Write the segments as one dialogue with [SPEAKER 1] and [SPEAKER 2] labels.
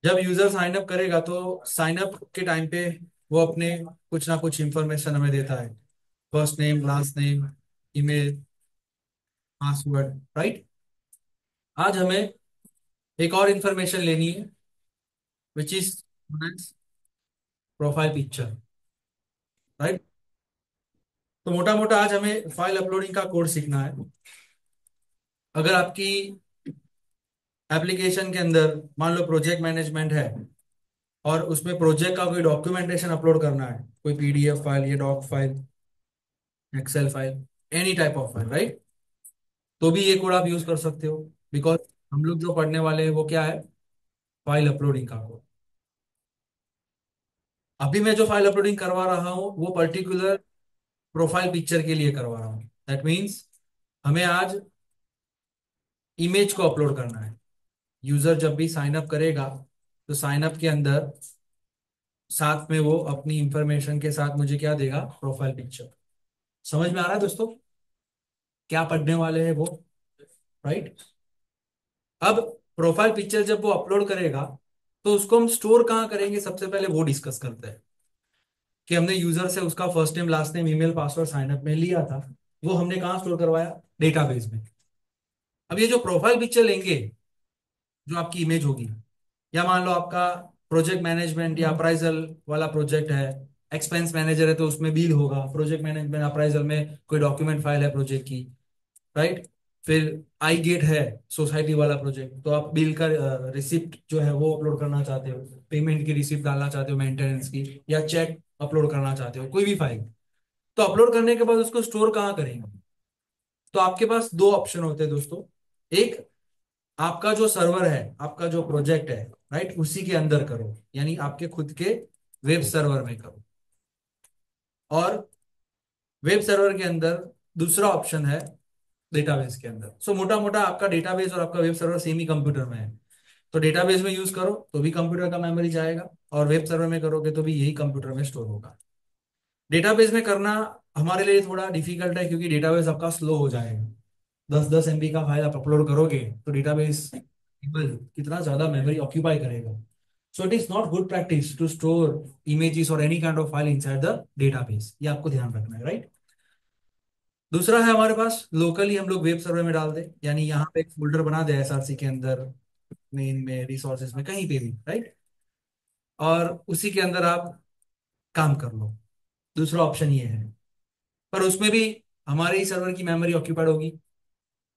[SPEAKER 1] जब user sign up करेगा तो साइन अप के टाइम पे वो अपने कुछ ना कुछ इंफॉर्मेशन हमें देता है। First name, last name, email, password, right. आज हमें एक और इंफॉर्मेशन लेनी है, which is profile picture, right. तो मोटा मोटा आज हमें फाइल अपलोडिंग का कोड सीखना है। अगर आपकी एप्लीकेशन के अंदर मान लो प्रोजेक्ट मैनेजमेंट है और उसमें प्रोजेक्ट का कोई डॉक्यूमेंटेशन अपलोड करना है, कोई पीडीएफ फाइल या doc file, excel file, any type of file, right, तो भी ये कोड आप यूज कर सकते हो। बिकॉज हम लोग जो पढ़ने वाले हैं वो क्या है, फाइल अपलोडिंग का कोड। अभी मैं जो फाइल अपलोडिंग करवा रहा हूँ वो पर्टिकुलर प्रोफाइल पिक्चर के लिए करवा रहा हूँ। दैट मीन्स हमें आज इमेज को अपलोड करना है। यूजर जब भी साइन अप करेगा तो साइन अप के अंदर साथ में वो अपनी इंफॉर्मेशन के साथ मुझे क्या देगा, प्रोफाइल पिक्चर। समझ में आ रहा है दोस्तों क्या पढ़ने वाले हैं वो, राइट। अब प्रोफाइल पिक्चर जब वो अपलोड करेगा तो उसको हम स्टोर कहाँ करेंगे, सबसे पहले वो डिस्कस करते हैं। कि हमने यूजर से उसका first name, last name, email, password sign up में लिया था, वो हमने कहाँ स्टोर करवाया, डेटाबेस में। अब ये जो प्रोफाइल पिक्चर लेंगे, जो आपकी इमेज होगी, या मान लो आपका प्रोजेक्ट मैनेजमेंट या अप्राइजल वाला प्रोजेक्ट है, एक्सपेंस मैनेजर है तो उसमें बिल होगा, प्रोजेक्ट मैनेजमेंट अप्राइजल में कोई डॉक्यूमेंट फाइल है प्रोजेक्ट की, राइट। फिर आई गेट है, सोसाइटी वाला प्रोजेक्ट, तो आप बिल का रिसिप्ट जो है वो अपलोड करना चाहते हो, पेमेंट की रिसिप्ट डालना चाहते हो मेंटेनेंस की, या चेक अपलोड करना चाहते हो, कोई भी फाइल। तो अपलोड करने के बाद उसको स्टोर कहाँ करेंगे, तो आपके पास दो ऑप्शन होते हैं दोस्तों। एक, आपका जो सर्वर है, आपका जो प्रोजेक्ट है, राइट, उसी के अंदर करो, यानी आपके खुद के वेब सर्वर में करो। और वेब सर्वर के अंदर दूसरा ऑप्शन है डेटाबेस के अंदर। सो मोटा मोटा आपका डेटाबेस और आपका वेब सर्वर सेम ही कंप्यूटर में है, तो डेटाबेस में यूज करो तो भी कंप्यूटर का मेमोरी जाएगा, और वेब सर्वर में करोगे तो भी यही कंप्यूटर में स्टोर होगा। डेटाबेस में करना हमारे लिए थोड़ा डिफिकल्ट है, क्योंकि डेटाबेस आपका स्लो हो जाएगा। 10-10 MB का फाइल आप अपलोड करोगे तो डेटाबेस कितना ज्यादा मेमोरी ऑक्यूपाई करेगा। So it is not good practice to store images और any kind of file inside the database, ये आपको ध्यान रखना है, राइट। दूसरा है हमारे पास लोकली हम लोग वेब सर्वर में डाल दें, यानी यहाँ पे एक फोल्डर बना दे एसआरसी के अंदर, मेन में, रिसोर्सेज में, कहीं पे भी, राइट। और उसी के अंदर आप काम कर लो। दूसरा ऑप्शन ये है, पर उसमें भी हमारे ही सर्वर की मेमोरी ऑक्यूपाइड होगी।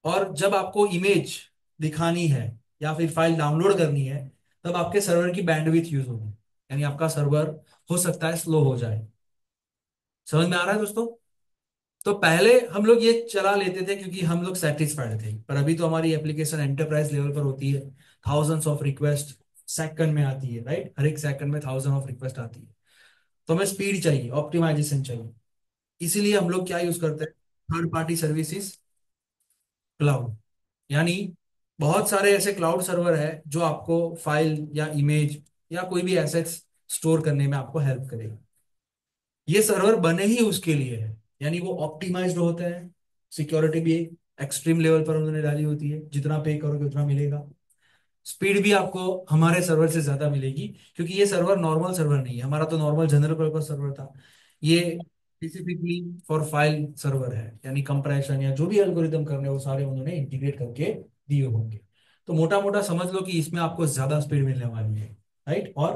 [SPEAKER 1] और जब आपको इमेज दिखानी है या फिर फाइल डाउनलोड करनी है, तब आपके सर्वर की बैंडविड्थ यूज होगी, यानी आपका सर्वर हो सकता है स्लो हो जाए। समझ में आ रहा है दोस्तों। तो पहले हम लोग ये चला लेते थे क्योंकि हम लोग सेटिस्फाइड थे, पर अभी तो हमारी एप्लीकेशन एंटरप्राइज लेवल पर होती है। थाउजेंड्स ऑफ रिक्वेस्ट सेकंड में आती है, राइट, हर एक सेकंड में थाउजेंड ऑफ रिक्वेस्ट आती है। तो हमें स्पीड चाहिए, ऑप्टिमाइजेशन चाहिए। इसीलिए हम लोग क्या यूज करते हैं, थर्ड पार्टी सर्विसेज, क्लाउड। यानी बहुत सारे ऐसे क्लाउड सर्वर है जो आपको फाइल या इमेज या कोई भी एसेट्स स्टोर करने में आपको हेल्प करेगा। ये सर्वर बने ही उसके लिए है, यानी वो ऑप्टिमाइज्ड होते हैं। सिक्योरिटी भी एक्सट्रीम लेवल पर उन्होंने डाली होती है, जितना पे करोगे उतना मिलेगा। स्पीड भी आपको हमारे सर्वर से ज्यादा मिलेगी, क्योंकि ये सर्वर नॉर्मल सर्वर नहीं है, हमारा तो नॉर्मल जनरल पर्पस सर्वर था। ये स्पेसिफिकली फॉर फाइल सर्वर है, यानी कंप्रेशन या जो भी एल्गोरिदम करने वो सारे उन्होंने इंटीग्रेट करके दिए होंगे। तो मोटा मोटा समझ लो कि इसमें आपको ज्यादा स्पीड मिलने वाली है, राइट। और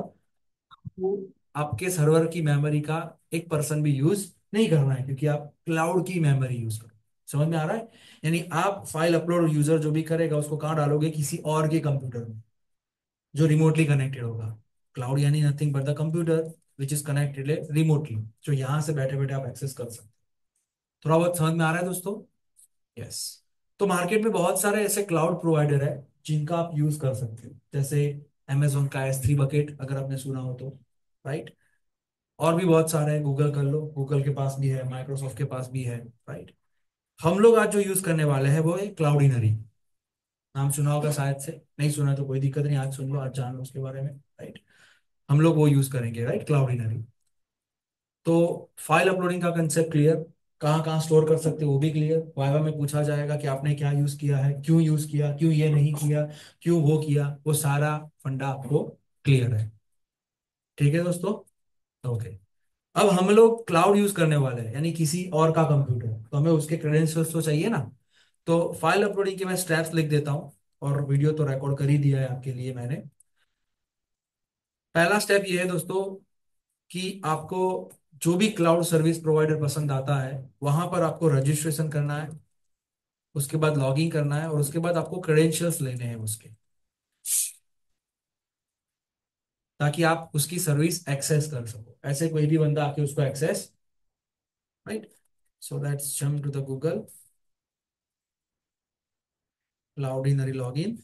[SPEAKER 1] आपको आपके सर्वर की मेमोरी का 1% भी यूज नहीं करना है, क्योंकि आप क्लाउड की मेमोरी यूज करो। समझ में आ रहा है। यानी आप फाइल अपलोड यूजर जो भी करेगा उसको कहाँ डालोगे, किसी और के कंप्यूटर में जो रिमोटली कनेक्टेड होगा। क्लाउड यानी nothing but the computer which is connected remotely, जो यहाँ से बैठे बैठे आप एक्सेस कर सकते हैं। थोड़ा बहुत समझ में आ रहा है दोस्तों। यस। तो मार्केट में बहुत सारे ऐसे क्लाउड प्रोवाइडर है जिनका आप यूज कर सकते हो, जैसे Amazon का S3 बकेट, अगर आपने सुना हो तो, राइट। और भी बहुत सारे हैं, गूगल कर लो, गूगल के पास भी है, माइक्रोसॉफ्ट के पास भी है, राइट। हम लोग आज जो यूज करने वाले हैं वो है क्लाउडिनरी। नाम सुना होगा शायद से, नहीं सुना तो कोई दिक्कत नहीं, आज सुन लो, आज जान लो उसके बारे में, राइट। हम लोग वो यूज करेंगे, राइट, क्लाउडिनरी। तो फाइल अपलोडिंग का कंसेप्ट क्लियर, कहाँ कहाँ स्टोर कर सकते हो वो भी क्लियर। वाइवा में पूछा जाएगा कि आपने क्या यूज किया है, क्यों यूज किया, क्यों ये नहीं किया, क्यों वो किया, वो सारा फंडा आपको क्लियर है? ठीक है दोस्तों। ओके। अब हम लोग क्लाउड यूज करने वाले हैं, यानी किसी और का कंप्यूटर, तो हमें उसके क्रेडेंशियल्स तो चाहिए ना। तो फाइल अपलोडिंग के मैं स्टेप्स लिख देता हूँ, और वीडियो तो रिकॉर्ड कर ही दिया है आपके लिए मैंने। पहला स्टेप ये है दोस्तों कि आपको जो भी क्लाउड सर्विस प्रोवाइडर पसंद आता है, वहां पर आपको रजिस्ट्रेशन करना है, उसके बाद लॉगिन करना है, और उसके बाद आपको क्रेडेंशियल्स लेने हैं उसके, ताकि आप उसकी सर्विस एक्सेस कर सको, ऐसे कोई भी बंदा आके उसको access, right. So let's jump to the Google Cloudinary login.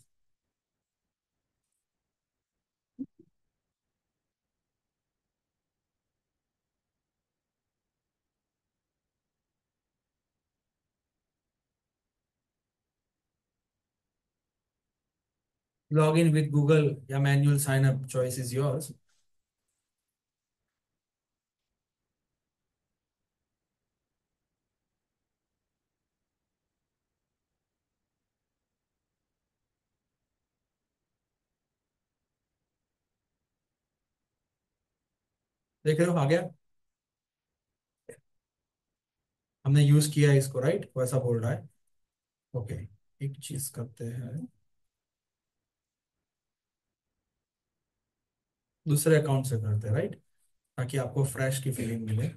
[SPEAKER 1] Log in with Google या manual sign up, choice is yours. देख रहे हो, आ गया। हमने यूज किया है इसको, राइट, वैसा बोल रहा है। ओके। एक चीज करते हैं, दूसरे अकाउंट से करते हैं, राइट, ताकि आपको फ्रेश की फीलिंग मिले।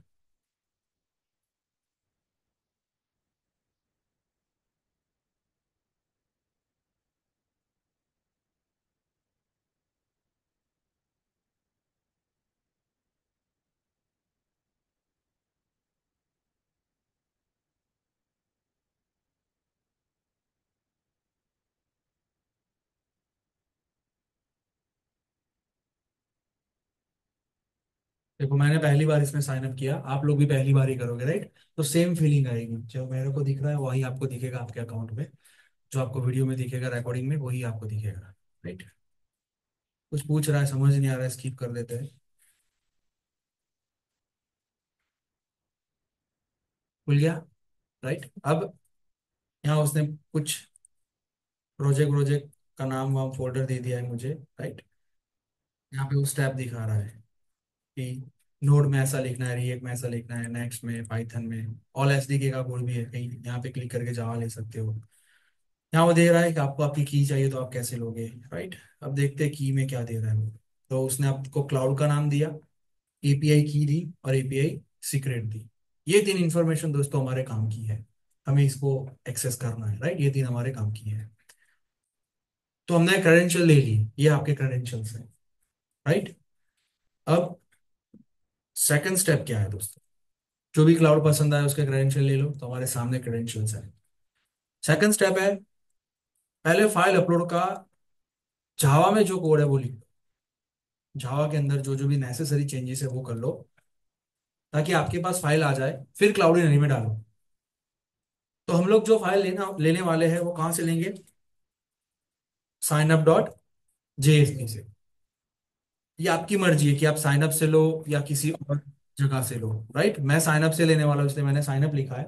[SPEAKER 1] देखो, मैंने पहली बार इसमें साइन अप किया, आप लोग भी पहली बार ही करोगे, राइट, तो सेम फीलिंग आएगी, जो मेरे को दिख रहा है वही आपको दिखेगा आपके अकाउंट में, जो आपको वीडियो में दिखेगा रिकॉर्डिंग में वही आपको दिखेगा, राइट। कुछ पूछ रहा है, समझ नहीं आ रहा है, स्किप कर देते हैं। खुल गया, राइट। अब यहाँ उसने कुछ प्रोजेक्ट प्रोजेक्ट का नाम वाम फोल्डर दे दिया है मुझे, राइट। यहाँ पे उस टैब दिखा रहा है कि नोड में ऐसा लिखना है, रिएक्ट में ऐसा लिखना है, नेक्स्ट में, पाइथन में, ऑल एसडीके का कोड भी है कहीं, यहाँ पे क्लिक करके जावा ले सकते हो। यहाँ वो दे रहा है कि आपको आपकी की चाहिए तो आप कैसे लोगे, राइट। अब देखते हैं की में क्या दे रहा है वो। तो उसने आपको क्लाउड का नाम दिया, एपीआई की दी, और एपीआई सीक्रेट दी। ये तीन इंफॉर्मेशन दोस्तों हमारे काम की है, हमें इसको एक्सेस करना है, राइट, ये तीन हमारे काम की है। तो हमने क्रेडेंशियल ले ली, ये आपके क्रेडेंशियल्स हैं, राइट। अब सेकंड स्टेप क्या है दोस्तों? जो भी क्लाउड पसंद आए उसके क्रेडेंशियल ले लो, तो हमारे सामने क्रेडेंशियल्स है। सेकंड स्टेप है, पहले फाइल अपलोड का जावा में जो कोड है वो लिख लो, जावा के अंदर जो जो भी नेसेसरी चेंजेस है वो कर लो, ताकि आपके पास फाइल आ जाए, फिर क्लाउडिनरी में डालो। तो हम लोग जो फाइल लेना लेने वाले हैं वो कहाँ से लेंगे? साइन अप डॉट जेएसपी से। ये आपकी मर्जी है कि आप साइन अप से लो या किसी और जगह से लो, राइट। मैं साइन अप से लेने वाला हूँ, इसलिए मैंने साइन अप लिखा है।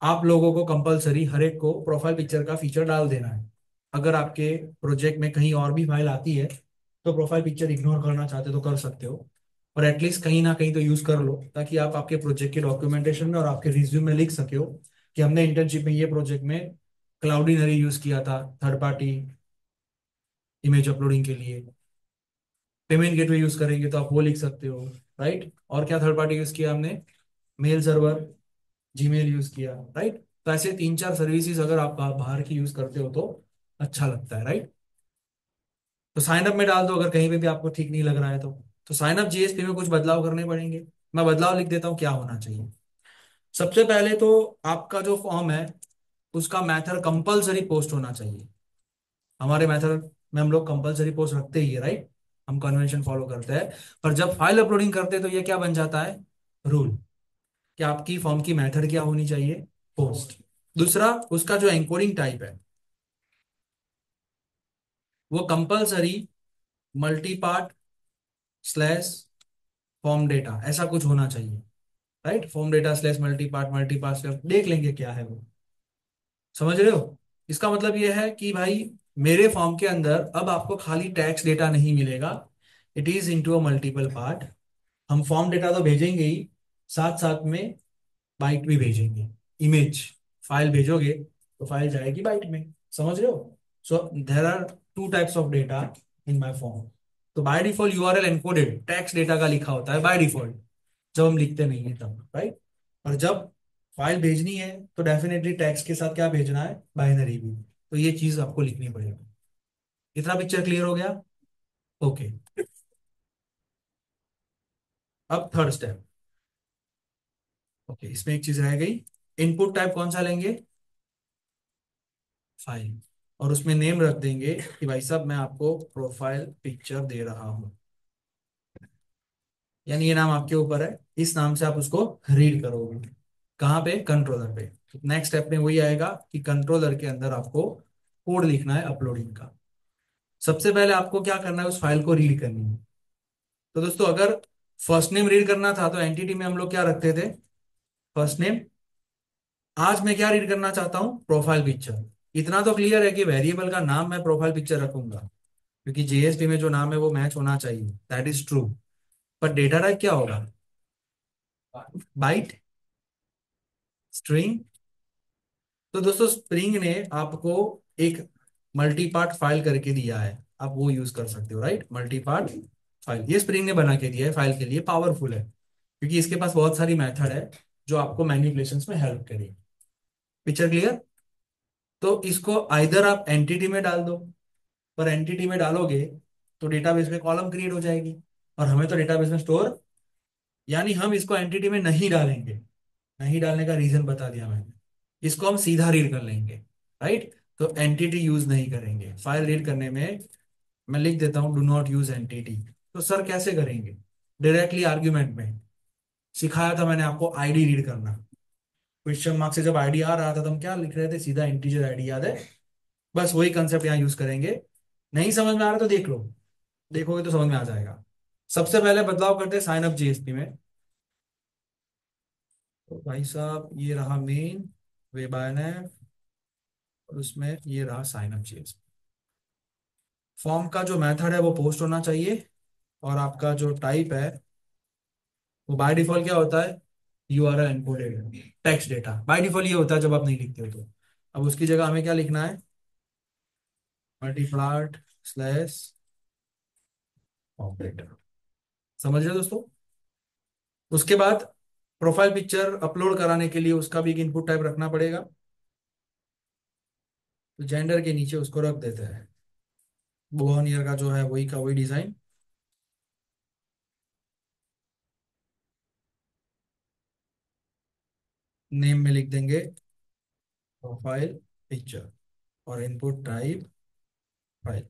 [SPEAKER 1] आप लोगों को कंपलसरी हर एक को प्रोफाइल पिक्चर का फीचर डाल देना है। अगर आपके प्रोजेक्ट में कहीं और भी फाइल आती है, तो प्रोफाइल पिक्चर इग्नोर करना चाहते तो कर सकते हो, और एटलीस्ट कहीं ना कहीं तो यूज कर लो, ताकि आप आपके प्रोजेक्ट के डॉक्यूमेंटेशन में और आपके रिज्यूम में लिख सके हो कि हमने इंटर्नशिप में ये प्रोजेक्ट में क्लाउडिनरी यूज किया था थर्ड पार्टी इमेज अपलोडिंग के लिए। पेमेंट गेटवे यूज करेंगे तो आप वो लिख सकते हो, राइट। और क्या थर्ड पार्टी यूज किया हमने? मेल सर्वर, जीमेल यूज किया, राइट। तो ऐसे तीन चार सर्विसेज अगर आप बाहर की यूज करते हो तो अच्छा लगता है, राइट। तो साइन अप में डाल दो अगर कहीं पे भी आपको ठीक नहीं लग रहा है तो साइन अप जीएसपी में कुछ बदलाव करने पड़ेंगे। मैं बदलाव लिख देता हूँ क्या होना चाहिए। सबसे पहले तो आपका जो फॉर्म है उसका मेथड कंपलसरी पोस्ट होना चाहिए। हमारे मेथड में हम लोग कंपलसरी पोस्ट रखते ही है, राइट, हम कन्वेंशन फॉलो करते हैं। पर जब फाइल अपलोडिंग करते हैं तो ये क्या बन जाता है? रूल, कि आपकी फॉर्म की मेथड क्या होनी चाहिए? पोस्ट। दूसरा, उसका जो एंकोडिंग टाइप है वो compulsory multi part slash form data ऐसा कुछ होना चाहिए, right. Form data slash multi part slash देख लेंगे क्या है वो, समझ रहे हो? इसका मतलब ये है कि भाई मेरे फॉर्म के अंदर अब आपको खाली टैक्स डेटा नहीं मिलेगा, it is into a multiple part. हम फॉर्म डेटा तो भेजेंगे ही, साथ साथ में बाइट भी भेजेंगे। इमेज फाइल भेजोगे तो फाइल जाएगी बाइट में, समझ रहे हो? So there are two types of data in my form. तो by default URL encoded text data का लिखा होता है बाय डिफॉल्ट, जब हम लिखते नहीं है तब, राइट। और जब फाइल भेजनी है तो डेफिनेटली टैक्स के साथ क्या भेजना है, बाइनरी भी। तो ये चीज आपको लिखनी पड़ेगी। इतना पिक्चर क्लियर हो गया? ओके। अब थर्ड स्टेप। ओके, इसमें एक चीज रह गई। इनपुट टाइप कौन सा लेंगे? फाइल। और उसमें नेम रख देंगे कि भाई साहब मैं आपको प्रोफाइल पिक्चर दे रहा हूं, यानी ये नाम आपके ऊपर है, इस नाम से आप उसको रीड करोगे। कहाँ पे? कंट्रोलर पे। नेक्स्ट स्टेप में वही आएगा कि कंट्रोलर के अंदर आपको कोड लिखना है अपलोडिंग का। सबसे पहले आपको क्या करना है, उस फाइल को रीड करनी है। तो दोस्तों अगर फर्स्ट नेम रीड करना था तो एंटिटी में हम लोग क्या रखते थे? First name. आज मैं क्या रीड करना चाहता हूं? Profile picture. इतना तो क्लियर है कि वेरिएबल का नाम मैं प्रोफाइल पिक्चर रखूंगा, क्योंकि जेएसपी में जो नाम है वो मैच होना चाहिए, दैट इज ट्रू। पर डेटा टाइप क्या होगा? Byte, string. तो दोस्तों स्प्रिंग ने आपको एक मल्टी पार्ट फाइल करके दिया है, आप वो यूज कर सकते हो, राइट। मल्टी पार्ट फाइल ये स्प्रिंग ने बना के दिया है, फाइल के लिए पावरफुल है, क्योंकि इसके पास बहुत सारी मेथड है जो आपको मैनिपुलेशंस में हेल्प करेगी। Picture clear? तो इसको आइदर आप एंटिटी में डाल दो, पर एंटिटी में डालोगे तो डेटाबेस में कॉलम क्रिएट हो जाएगी, और हमें तो डेटाबेस में स्टोर, यानी हम इसको एंटिटी में नहीं डालेंगे। नहीं डालने का रीजन बता दिया मैंने। इसको हम सीधा रीड कर लेंगे, राइट। तो एंटिटी यूज नहीं करेंगे फाइल रीड करने में। मैं लिख देता हूं डू नॉट यूज एंटिटी। तो सर कैसे करेंगे? डायरेक्टली आर्ग्यूमेंट में सिखाया था मैंने आपको आईडी रीड करना। क्वेश्चन मार्क से जब आईडी आ रहा था तो हम क्या लिख रहे थे? सीधा इंटीजर आईडी, याद है? बस वही कंसेप्ट यहाँ यूज करेंगे। नहीं समझ में आ रहा तो देख लो, देखोगे तो समझ में आ जाएगा। सबसे पहले बदलाव करते हैं साइन अप जेएसपी में। तो भाई साहब ये रहा मेन वेब INF, और उसमें ये रहा साइन अप जेएसपी। फॉर्म का जो मेथड है वो पोस्ट होना चाहिए, और आपका जो टाइप है वो बाय डिफॉल्ट क्या होता है? URL encoded text data. By default ये होता है जब आप नहीं लिखते हो तो। अब उसकी जगह हमें क्या लिखना है? मल्टीप्लाट स्लैश ऑपरेटर। समझ रहे हो दोस्तों? उसके बाद प्रोफाइल पिक्चर अपलोड कराने के लिए उसका भी एक इनपुट टाइप रखना पड़ेगा। तो जेंडर के नीचे उसको रख देते हैं बोहन ईयर का जो है वही का वही डिजाइन। नेम में लिख देंगे प्रोफाइल पिक्चर, और इनपुट टाइप फाइल।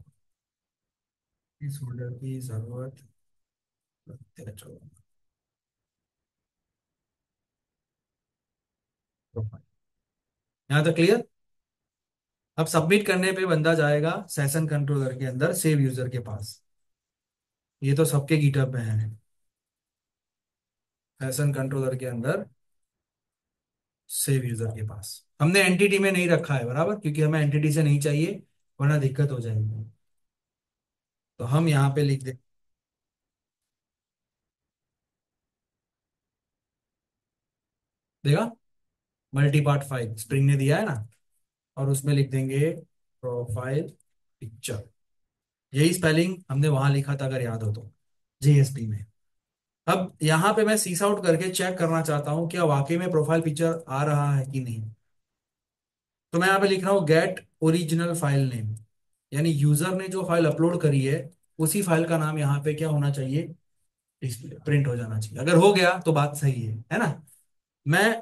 [SPEAKER 1] इस फोल्डर की जरूरत लगती है, चलो प्रोफाइल। यहाँ तक क्लियर? अब सबमिट करने पे बंदा जाएगा सेशन कंट्रोलर के अंदर सेव यूजर के पास। ये तो सबके गिटहब में है, सेशन कंट्रोलर के अंदर सेव यूजर के पास। हमने एंटिटी में नहीं रखा है, बराबर, क्योंकि हमें एंटिटी से नहीं चाहिए, वरना दिक्कत हो जाएगी। तो हम यहाँ पे लिख देगा मल्टी पार्ट फाइल स्प्रिंग ने दिया है ना, और उसमें लिख देंगे प्रोफाइल पिक्चर। यही स्पेलिंग हमने वहां लिखा था अगर याद हो तो, जेएसपी में। अब यहाँ पे मैं सीस आउट करके चेक करना चाहता हूँ क्या वाकई में प्रोफाइल पिक्चर आ रहा है कि नहीं। तो मैं यहाँ पे लिख रहा हूँ गेट ओरिजिनल फाइल नेम, यानी यूजर ने जो फाइल अपलोड करी है उसी फाइल का नाम यहाँ पे क्या होना चाहिए? डिस्प्ले प्रिंट हो जाना चाहिए। अगर हो गया तो बात सही है ना? मैं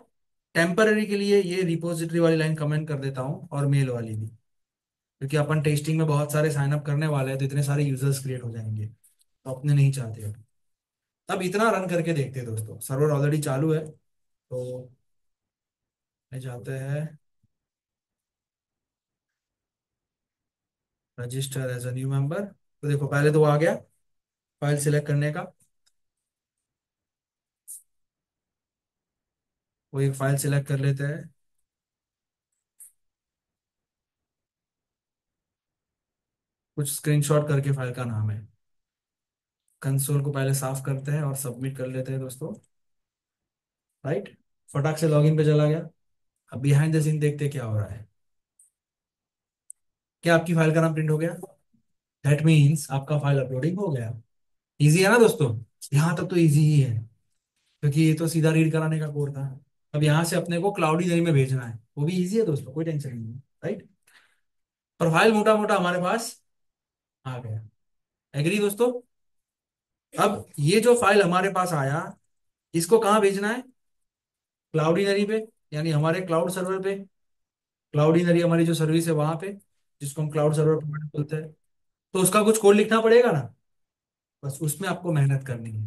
[SPEAKER 1] टेम्पररी के लिए ये रिपोजिटरी वाली लाइन कमेंट कर देता हूँ, और मेल वाली भी, क्योंकि अपन टेस्टिंग में बहुत सारे साइन अप करने वाले हैं तो इतने सारे यूजर्स क्रिएट हो जाएंगे, तो अपने नहीं चाहते अब। अब इतना रन करके देखते हैं दोस्तों, सर्वर ऑलरेडी चालू है। तो मैं जाते हैं register as a new member. तो देखो पहले तो वो आ गया फाइल सिलेक्ट करने का। वो एक फाइल सिलेक्ट कर लेते हैं। कुछ स्क्रीनशॉट करके फाइल का नाम है। कंसोल को पहले साफ करते हैं और सबमिट कर लेते हैं दोस्तों। राइट, फटाक से लॉगिन पे चला गया। अब बिहाइंड द सीन देखते हैं क्या हो रहा है। क्या आपकी फाइल का नाम प्रिंट हो गया? दैट मीन्स आपका फाइल अपलोडिंग हो गया। इजी है ना दोस्तों? यहाँ तक तो इजी ही है, क्योंकि ये तो सीधा रीड कराने का कोड था। अब यहाँ से अपने को क्लाउडी जरी में भेजना है, वो भी इजी है दोस्तों, कोई टेंशन नहीं है। राइट, और फाइल मोटा मोटा हमारे पास आ गया। एग्री दोस्तों? अब ये जो फाइल हमारे पास आया, इसको कहाँ भेजना है? क्लाउडीनरी पे, यानी हमारे क्लाउड सर्वर पे। क्लाउडीनरी हमारी जो सर्विस है वहां पे, जिसको हम क्लाउड सर्वर प्रोवाइडर बोलते हैं। तो उसका कुछ कोड लिखना पड़ेगा ना, बस उसमें आपको मेहनत करनी है।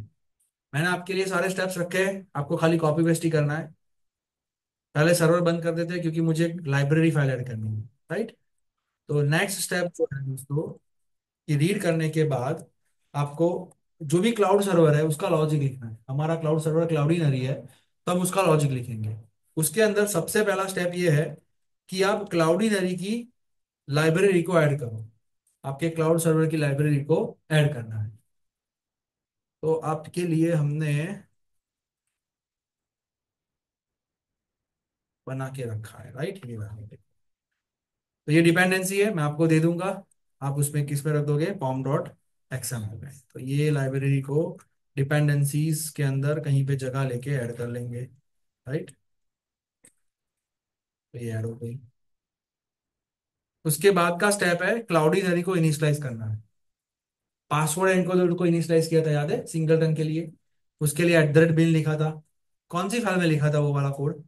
[SPEAKER 1] मैंने आपके लिए सारे स्टेप्स रखे हैं, आपको खाली कॉपी पेस्ट ही करना है। पहले सर्वर बंद कर देते हैं क्योंकि मुझे लाइब्रेरी फाइल ऐड करनी है। राइट, तो नेक्स्ट स्टेप जो है दोस्तों, कि रीड करने के बाद आपको जो भी क्लाउड सर्वर है उसका लॉजिक लिखना है। हमारा क्लाउड सर्वर क्लाउडीनरी है, तो हम उसका लॉजिक लिखेंगे। उसके अंदर सबसे पहला स्टेप ये है कि आप क्लाउडीनरी की लाइब्रेरी को ऐड करो। आपके क्लाउड सर्वर की लाइब्रेरी को ऐड करना है। तो आपके लिए हमने बना के रखा है। राइट, ये रहा। तो ये डिपेंडेंसी है, मैं आपको दे दूंगा। आप उसमें किस में रख दोगे? पॉम डॉट एक्सएमएल में। तो ये लाइब्रेरी को डिपेंडेंसीज के अंदर कहीं पे जगह लेके ऐड कर लेंगे। राइट, तो ये ऐड हो गई। उसके बाद का स्टेप है क्लाउडीनरी को इनिशियलाइज करना है। पासवर्ड एनकोडर को इनिशियलाइज किया था, याद है, सिंगलटन के लिए। उसके लिए @bin लिखा था। कौन सी फाइल में लिखा था वो वाला कोड?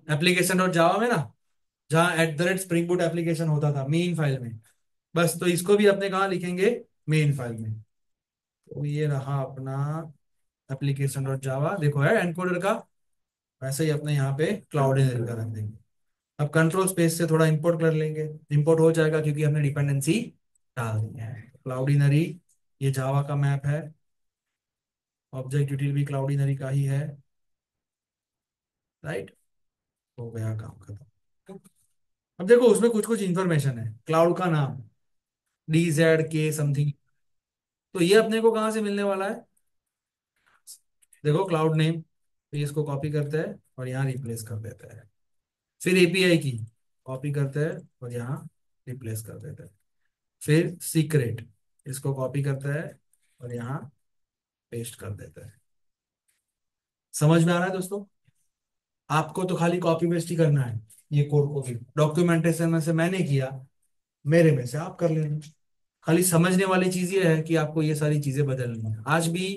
[SPEAKER 1] एप्लीकेशन डॉट जावा में ना, जहाँ @spring boot एप्लीकेशन होता था मेन फाइल में। बस, तो इसको भी अपने कहाँ लिखेंगे? मेन फाइल में। तो ये रहा अपना एप्लीकेशन डॉट जावा, देखो है एनकोडर का। वैसे ही अपने यहाँ पे क्लाउड का रख देंगे। अब कंट्रोल स्पेस से थोड़ा इंपोर्ट कर लेंगे। इंपोर्ट हो जाएगा क्योंकि हमने डिपेंडेंसी डाल दी है। क्लाउडीनरी, ये जावा का मैप है। ऑब्जेक्ट यूटिल भी क्लाउडीनरी का ही है। राइट, हो गया काम खत्म। अब देखो उसमें कुछ कुछ इंफॉर्मेशन है, क्लाउड का नाम DZK समथिंग। तो ये अपने को कहाँ से मिलने वाला है? देखो क्लाउड नेम, तो इसको कॉपी करते हैं और यहाँ रिप्लेस कर देते हैं। फिर API की कॉपी करते हैं और यहाँ रिप्लेस कर देते हैं। फिर सीक्रेट, इसको कॉपी करते हैं और यहाँ पेस्ट कर देते हैं। समझ में आ रहा है दोस्तों? आपको तो खाली कॉपी पेस्ट ही करना है। ये कोड को भी डॉक्यूमेंटेशन में से मैंने किया, मेरे में से आप कर लेना। खाली समझने वाली चीज ये है कि आपको ये सारी चीजें बदलनी है। आज भी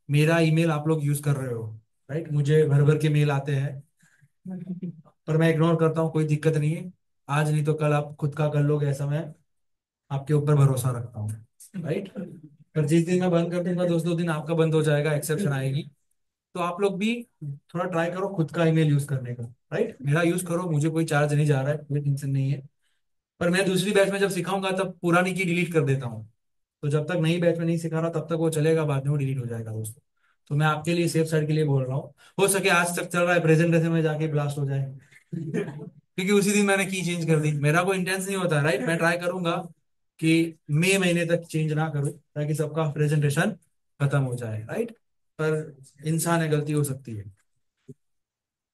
[SPEAKER 1] मेरा ईमेल आप लोग यूज कर रहे हो। राइट, मुझे भर भर के मेल आते हैं, पर मैं इग्नोर करता हूँ, कोई दिक्कत नहीं है। आज नहीं तो कल आप खुद का कर लोगे, ऐसा मैं आपके ऊपर भरोसा रखता हूँ। राइट, पर जिस दिन मैं बंद कर दूंगा दोस्तों, दो दिन आपका बंद हो जाएगा, एक्सेप्शन आएगी। तो आप लोग भी थोड़ा ट्राई करो खुद का ईमेल यूज करने का। राइट, मेरा यूज करो, मुझे कोई चार्ज नहीं जा रहा है, कोई टेंशन नहीं है। पर मैं दूसरी बैच में जब सिखाऊंगा तब पुरानी की डिलीट कर देता हूँ। तो जब तक नई बैच में नहीं सिखा रहा तब तक वो चलेगा, बाद में वो डिलीट हो जाएगा दोस्तों। तो मैं आपके लिए सेफ साइड के लिए बोल रहा हूँ। हो सके आज तक चल रहा है प्रेजेंटेशन में जाके ब्लास्ट हो जाए क्योंकि उसी दिन मैंने की चेंज कर दी। मेरा कोई इंटेंस नहीं होता। राइट, मैं ट्राई करूंगा कि मई महीने तक चेंज ना करूं, ताकि सबका प्रेजेंटेशन खत्म हो जाए। राइट, पर इंसान है, गलती हो सकती है।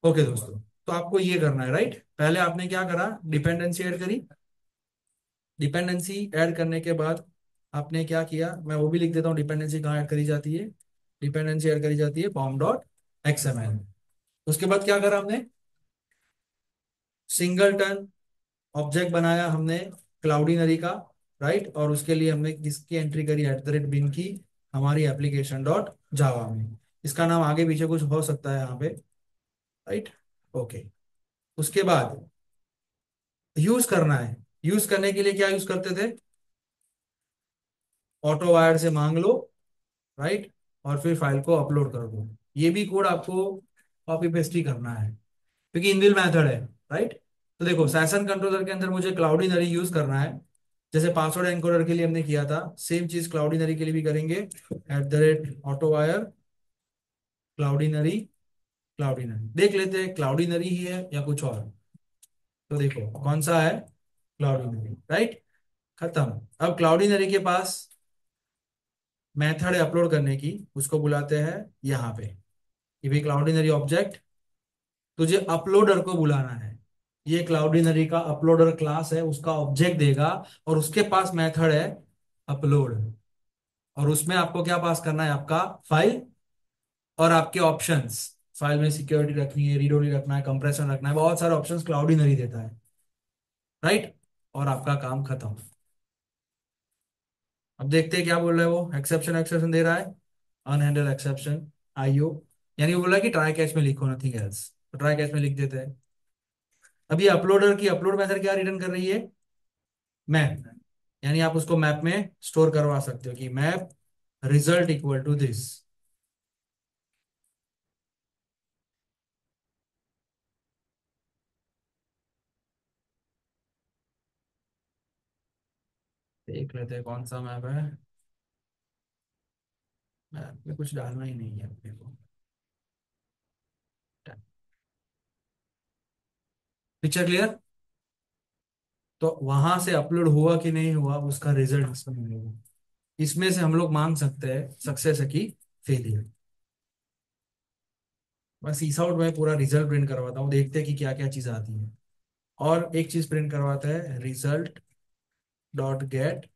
[SPEAKER 1] ओके दोस्तों, तो आपको ये करना है। राइट, पहले आपने क्या करा? डिपेंडेंसी ऐड करी। डिपेंडेंसी ऐड करने के बाद आपने क्या किया, मैं वो भी लिख देता हूँ डिपेंडेंसी कहाँ ऐड करी जाती है। डिपेंडेंसी ऐड करी जाती है पॉम डॉट एक्सएमएल। उसके बाद क्या करा हमने? सिंगलटन ऑब्जेक्ट बनाया हमने क्लाउडीनरी का। राइट, और उसके लिए हमने किसकी एंट्री करी? @bin की, हमारी एप्लीकेशन डॉट जावा में। इसका नाम आगे पीछे कुछ हो सकता है यहाँ पे। Right, okay. उसके बाद यूज करना है। यूज करने के लिए क्या यूज करते थे? ऑटो वायर से मांग लो। राइट, और फिर फाइल को अपलोड कर दो। ये भी कोड आपको कॉपी पेस्ट ही करना है, क्योंकि इनबिल्ट मेथड है। राइट, तो देखो सेशन कंट्रोलर के अंदर मुझे क्लाउडीनरी यूज करना है। जैसे पासवर्ड एनकोडर के लिए हमने किया था, सेम चीज क्लाउडीनरी के लिए भी करेंगे। Auto wire क्लाउडीनरी। क्लाउडीनरी देख लेते हैं क्लाउडीनरी ही है या कुछ और। तो देखो कौन सा है, क्लाउडिनरी, राइट। खत्म। अब क्लाउडिनरी के पास मेथड है अपलोड करने की, उसको बुलाते हैं यहाँ पे, कि भाई क्लाउडिनरी ऑब्जेक्ट, तुझे अपलोडर को बुलाना है। ये क्लाउडिनरी का अपलोडर क्लास है, उसका ऑब्जेक्ट देगा, और उसके पास मेथड है अपलोड। और उसमें आपको क्या पास करना है, आपका फाइल और आपके ऑप्शंस। फाइल में सिक्योरिटी रखनी है, रीड ओनली रखना है, कंप्रेशन रखना है, बहुत सारे ऑप्शंस क्लाउडिनरी देता है, राइट। और आपका काम खत्म। अब देखते हैं क्या बोल रहा है वो। एक्सेप्शन एक्सेप्शन दे रहा है, अनहैंडल एक्सेप्शन, आईओ। यानी वो बोला कि ट्राई कैच में लिखो, नथिंग एल्स। तो ट्राई कैच में लिख देते हैं। अब ये अपलोडर की अपलोड मेथड क्या रिटर्न कर रही है, मैप। यानी आप उसको मैप में स्टोर करवा सकते हो कि map result equal to this. देख लेते हैं कौन सा मैप है। मैप में कुछ डालना ही नहीं है अपने को। Picture clear. तो वहां से अपलोड हुआ कि नहीं हुआ, उसका रिजल्ट इसमें मिलेगा। इसमें से हम लोग मांग सकते हैं सक्सेस है कि फेलियर। बस इस आउट में पूरा रिजल्ट प्रिंट करवाता हूँ, देखते हैं कि क्या क्या चीज आती है। और एक चीज प्रिंट करवाता है, रिजल्ट डॉट गेट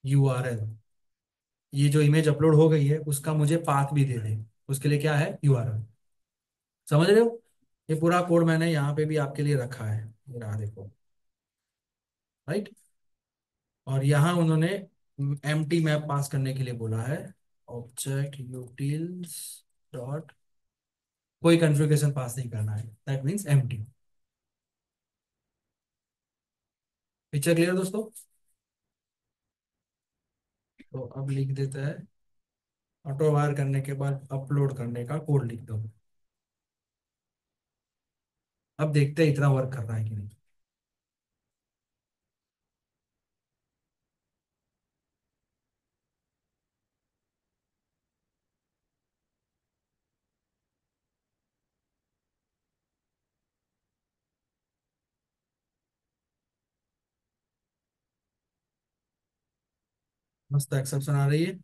[SPEAKER 1] यूआरएल। ये जो इमेज अपलोड हो गई है उसका मुझे पाथ भी दे दे। उसके लिए क्या है, यूआरएल। समझ रहे हो। ये पूरा कोड मैंने यहाँ पे भी आपके लिए रखा है, ये रहा देखो, राइट। और यहाँ उन्होंने एम्प्टी मैप पास करने के लिए बोला है, ऑब्जेक्ट यूटिल्स डॉट, कोई कॉन्फ़िगरेशन पास नहीं करना है, that means empty. Picture clear दोस्तों। तो अब लिख देता है, ऑटो वायर करने के बाद अपलोड करने का कोड लिख दो। अब देखते हैं इतना वर्क कर रहा है कि नहीं। मस्त एक्सेप्शन आ रही है।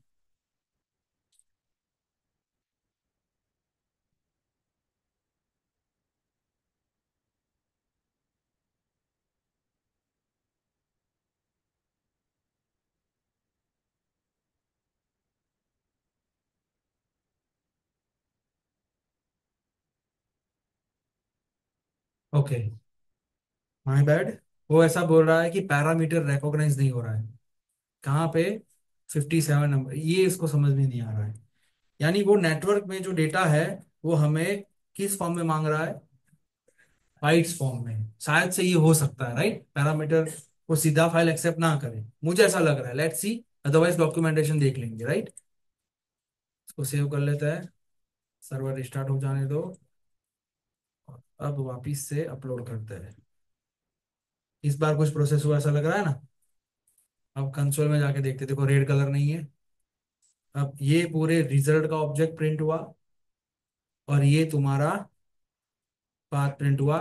[SPEAKER 1] Okay, my bad. वो ऐसा बोल रहा है कि पैरामीटर रिकॉग्नाइज नहीं हो रहा है। कहाँ पे, 57 नंबर, ये इसको समझ में नहीं आ रहा है। यानी वो नेटवर्क में जो डेटा है वो हमें किस फॉर्म में मांग रहा है, बाइट्स फॉर्म में। शायद से ये हो सकता है, राइट। पैरामीटर को सीधा फाइल एक्सेप्ट ना करे, मुझे ऐसा लग रहा है, लेट्स सी। अदरवाइज डॉक्यूमेंटेशन देख लेंगे, राइट। इसको सेव कर लेता है, सर्वर रिस्टार्ट हो जाने दो। अब वापिस से अपलोड करते हैं। इस बार कुछ प्रोसेस हुआ ऐसा लग रहा है ना। अब कंसोल में जाके देखते, देखो रेड कलर नहीं है। अब ये पूरे रिजल्ट का ऑब्जेक्ट प्रिंट हुआ, और ये तुम्हारा पाथ प्रिंट हुआ।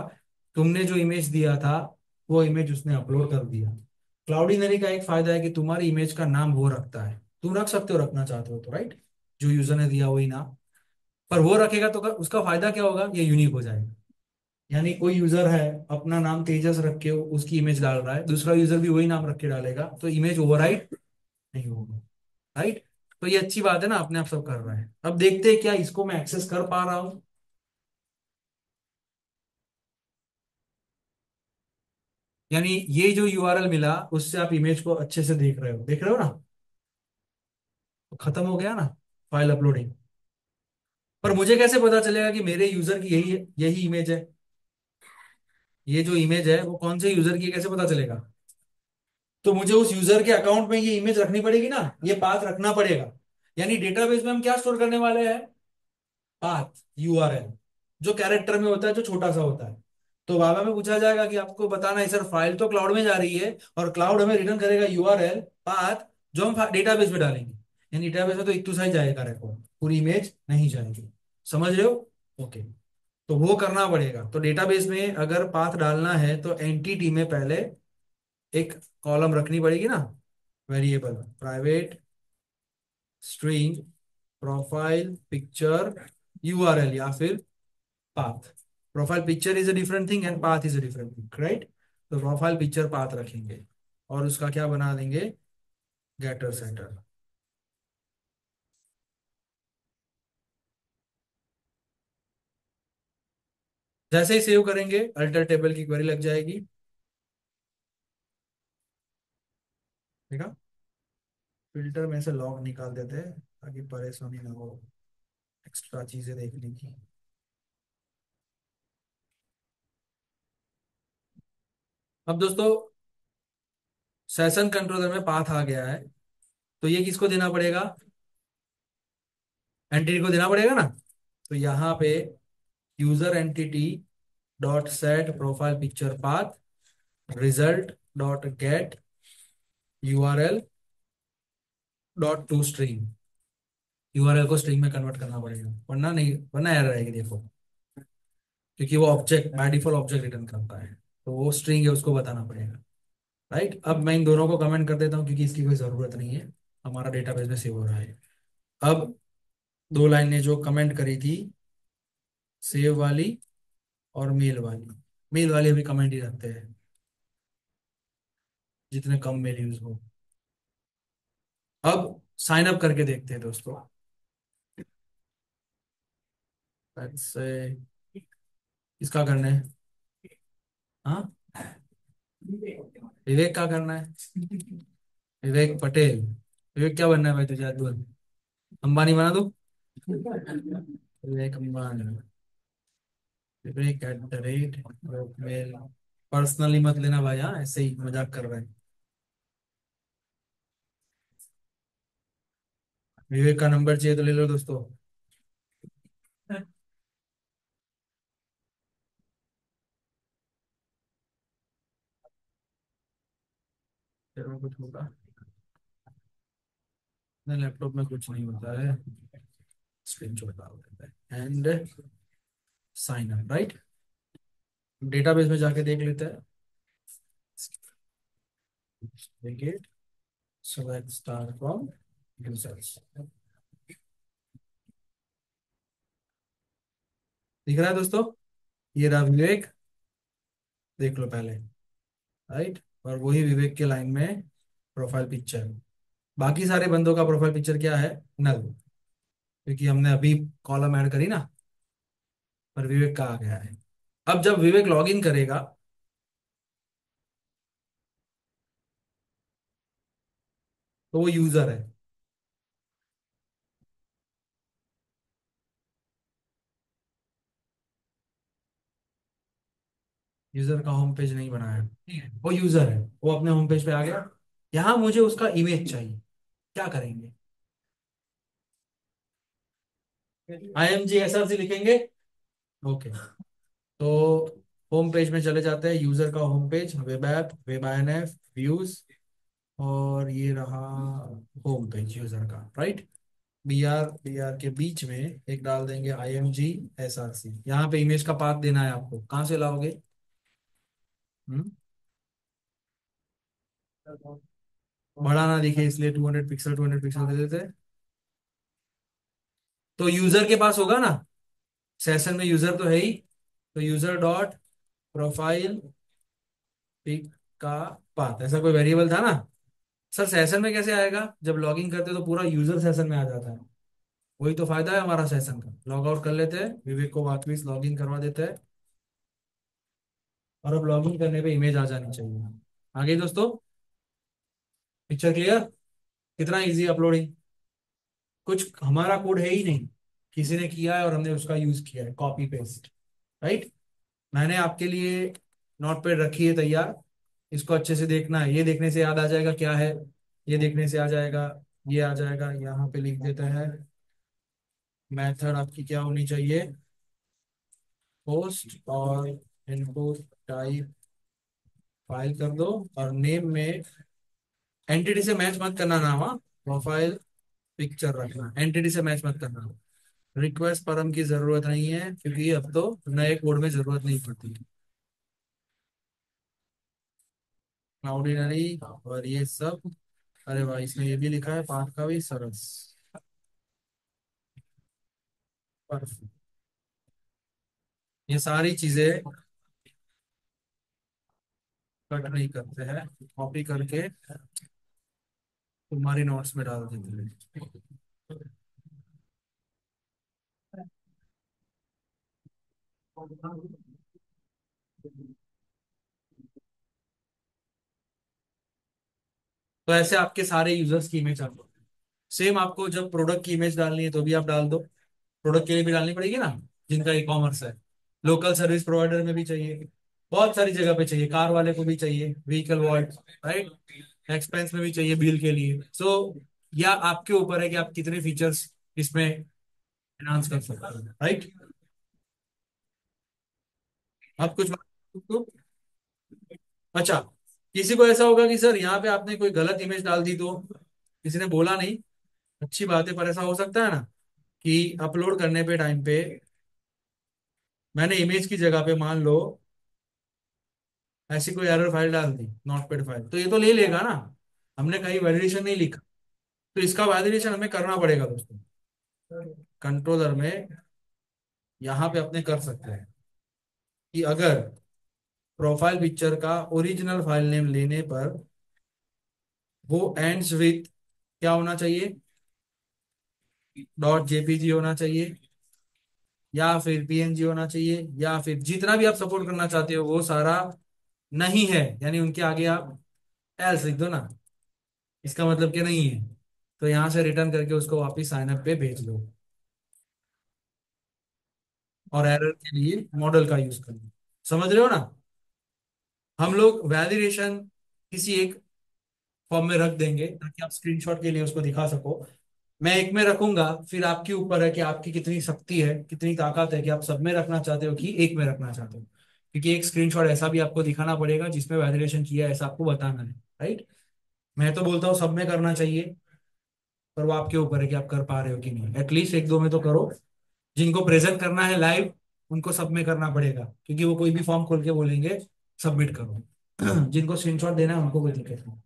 [SPEAKER 1] तुमने जो इमेज दिया था वो इमेज उसने अपलोड कर दिया। क्लाउडिनरी का एक फायदा है कि तुम्हारी इमेज का नाम वो रखता है, तुम रख सकते हो, रखना चाहते हो तो, राइट। जो यूजर ने दिया वही नाम। पर वो रखेगा तो उसका फायदा क्या होगा, ये यूनिक हो जाएगा। यानी कोई यूजर है, अपना नाम तेजस रख के उसकी इमेज डाल रहा है, दूसरा यूजर भी वही नाम रख के डालेगा, तो इमेज ओवरराइट नहीं होगा, राइट। तो ये अच्छी बात है ना, अपने आप सब कर रहा है। अब देखते हैं क्या इसको मैं एक्सेस कर पा रहा हूं। यानी ये जो यूआरएल मिला उससे आप इमेज को अच्छे से देख रहे हो, देख रहे हो ना। तो खत्म हो गया ना फाइल अपलोडिंग। पर मुझे कैसे पता चलेगा कि मेरे यूजर की यही यही इमेज है। ये जो इमेज है वो कौन से यूजर की है, कैसे पता चलेगा। तो मुझे उस यूजर के अकाउंट में ये इमेज रखनी पड़ेगी ना, ये पाथ रखना पड़ेगा। यानी डेटाबेस में हम क्या स्टोर करने वाले हैं, पाथ, यूआरएल। जो कैरेक्टर में होता है, जो छोटा सा होता है। तो बाबा में पूछा जाएगा कि आपको बताना है सर, फाइल तो क्लाउड में जा रही है, और क्लाउड हमें रिटर्न करेगा यूआरएल, पाथ, जो हम डेटाबेस में डालेंगे। यानी डेटाबेस में तो एक तो साइज जाएगा, रिकॉर्ड, पूरी इमेज नहीं जाएगी। समझ रहे हो। ओके। तो वो करना पड़ेगा। तो डेटाबेस में अगर पाथ डालना है तो एंटिटी में पहले एक कॉलम रखनी पड़ेगी ना, variable private string profile picture URL या फिर path. Profile picture is a different thing and path is a different thing, right. तो प्रोफाइल पिक्चर पाथ रखेंगे और उसका क्या बना देंगे, गेटर सेटर। जैसे ही सेव करेंगे अल्टर टेबल की क्वेरी लग जाएगी, ठीक है। फिल्टर में से लॉग निकाल देते हैं ताकि परेशानी ना हो एक्स्ट्रा चीजें देखने की। अब दोस्तों सेशन कंट्रोलर में पाथ आ गया है, तो ये किसको देना पड़ेगा, एंटिटी को देना पड़ेगा ना। तो यहाँ पे user entity dot set profile picture path result dot gate URL dot to string. URL को स्ट्रिंग में कन्वर्ट करना पड़ेगा, वरना नहीं, वरना एरर आएगी देखो, क्योंकि वो object by default object return करता है, तो वो स्ट्रिंग है उसको बताना पड़ेगा। राइट, अब मैं इन दोनों को कमेंट कर देता हूँ क्योंकि इसकी कोई जरूरत नहीं है, हमारा डेटाबेस में सेव हो रहा है। अब दो लाइनें जो कमेंट करी थी, सेव वाली और मेल वाली, मेल वाली अभी कमेंट ही रखते हैं जितने कम मेल यूज हो। अब साइन अप करके देखते हैं दोस्तों। Let's say, इसका करना है, हाँ, विवेक का करना है, विवेक पटेल। विवेक क्या बनना है भाई तुझे, आज बोल। अंबानी बना दो, Vivek Ambani. Vivek at the rate mail. Personally मत लेना भाई, हाँ ऐसे ही मजाक कर रहे हैं। विवेक का नंबर चाहिए तो ले लो दोस्तों। फिर में कुछ होगा, नहीं लैपटॉप में कुछ नहीं होता है, स्क्रीन शॉट डाल देता है and sign up, right. Database में जाके देख लेते हैं, देखिए, select star from users। दिख रहा है दोस्तों, ये रहा विवेक, देख लो पहले, राइट। और वही विवेक के लाइन में प्रोफाइल पिक्चर। बाकी सारे बंदों का प्रोफाइल पिक्चर क्या है, नल, क्योंकि हमने अभी कॉलम ऐड करी ना, पर विवेक का आ गया है। अब जब विवेक लॉग इन करेगा तो वो यूजर है। यूजर का होम पेज नहीं बनाया, ठीक है, वो यूजर है, वो अपने होम पेज पे आ गया। यहाँ मुझे उसका इमेज चाहिए, क्या करेंगे, IMG SRC लिखेंगे, ओके। तो होम पेज में चले जाते हैं, यूजर का home page, web app, web INF, views, और ये रहा होम पेज यूजर का, राइट। बी आर के बीच में एक डाल देंगे IMG SRC। यहाँ पे इमेज का पाथ देना है आपको, कहाँ से लाओगे, हम्म? बड़ा ना दिखे इसलिए 200 पिक्सल 200 पिक्सल दे देते हैं। तो यूजर के पास होगा ना, सेशन में यूजर तो है ही, तो यूजर डॉट प्रोफाइल पिक का पाथ, ऐसा कोई वेरिएबल था ना। सर सेशन में कैसे आएगा, जब लॉगिन करते तो पूरा यूजर सेशन में आ जाता है, वही तो फायदा है हमारा सेशन का। लॉग आउट कर लेते हैं, विवेक को वापस लॉगिन करवा देते हैं, और अब लॉगिन करने पे इमेज आ जानी चाहिए। आगे दोस्तों, पिक्चर क्लियर, कितना इजी अपलोडिंग, कुछ हमारा कोड है ही नहीं, किसी ने किया है और हमने उसका यूज किया है, कॉपी पेस्ट, राइट। मैंने आपके लिए नोट पैड रखी है तैयार, इसको अच्छे से देखना है, ये देखने से याद आ जाएगा क्या है, ये देखने से आ जाएगा, ये आ जाएगा, यहाँ पे लिख देता है। मेथड आपकी क्या होनी चाहिए, पोस्ट और इनपुट टाइप फाइल कर दो, और नेम में एंटिटी से मैच मत करना नाम, हाँ, प्रोफाइल पिक्चर रखना, एंटिटी से मैच मत करना। रिक्वेस्ट परम की जरूरत नहीं है क्योंकि अब तो नए कोड में जरूरत नहीं पड़ती। ऑर्डिनरी और ये सब। अरे भाई इसमें ये भी लिखा है पाथ का भी सरस। परफेक्ट। ये सारी चीजें कट नहीं करते हैं, कॉपी करके तुम्हारी नोट्स में डाल देते हैं। तो ऐसे आपके सारे यूजर्स की इमेज आप, सेम आपको जब प्रोडक्ट की इमेज डालनी है तो भी आप डाल दो। प्रोडक्ट के लिए भी डालनी पड़ेगी ना, जिनका ई कॉमर्स है। लोकल सर्विस प्रोवाइडर में भी चाहिए, बहुत सारी जगह पे चाहिए, कार वाले को भी चाहिए व्हीकल वॉल्ट, राइट। एक्सपेंस में भी चाहिए बिल के लिए। सो या आपके ऊपर है कि आप कितने फीचर्स इसमें एनहांस कर सकते हैं, राइट। आप कुछ तो, अच्छा, किसी को ऐसा होगा कि सर यहाँ पे आपने कोई गलत इमेज डाल दी तो किसी ने बोला नहीं, अच्छी बात है, पर ऐसा हो सकता है ना कि अपलोड करने पे टाइम पे मैंने इमेज की जगह पे मान लो ऐसी कोई एरर फाइल डाल दी, नॉट पेड फाइल, तो ये तो ले लेगा ना। हमने कहीं वैलिडेशन नहीं लिखा, तो इसका वैलिडेशन हमें करना पड़ेगा दोस्तों। कंट्रोलर में यहाँ पे अपने कर सकते हैं कि अगर प्रोफाइल पिक्चर का ओरिजिनल फाइल नेम लेने पर वो एंड्स विथ क्या होना चाहिए, डॉट जेपीजी होना चाहिए, या फिर पीएनजी होना चाहिए, या फिर जितना भी आप सपोर्ट करना चाहते हो वो सारा नहीं है, यानी उनके आगे आप एल्स लिख दो ना, इसका मतलब कि नहीं है। तो यहां से रिटर्न करके उसको वापस साइन अप पे भेज दो। और एरर के लिए मॉडल का यूज करना, समझ रहे हो ना। हम लोग वैलिडेशन किसी एक फॉर्म में रख देंगे ताकि आप स्क्रीनशॉट के लिए उसको दिखा सको। मैं एक में रखूंगा, फिर आपके ऊपर है कि आपकी कितनी शक्ति है, कितनी ताकत है, कि आप सब में रखना चाहते हो कि एक में रखना चाहते हो। क्योंकि एक स्क्रीनशॉट ऐसा भी आपको दिखाना पड़ेगा जिसमें वैलिडेशन किया है, ऐसा आपको बताना है, राइट। मैं तो बोलता हूँ सब में करना चाहिए, पर वो आपके ऊपर है कि आप कर पा रहे हो कि नहीं। एटलीस्ट एक दो में तो करो। जिनको प्रेजेंट करना है लाइव उनको सब में करना पड़ेगा, क्योंकि वो कोई भी फॉर्म खोल के बोलेंगे सबमिट करो। जिनको स्क्रीनशॉट देना है उनको कोई दिक्कत नहीं।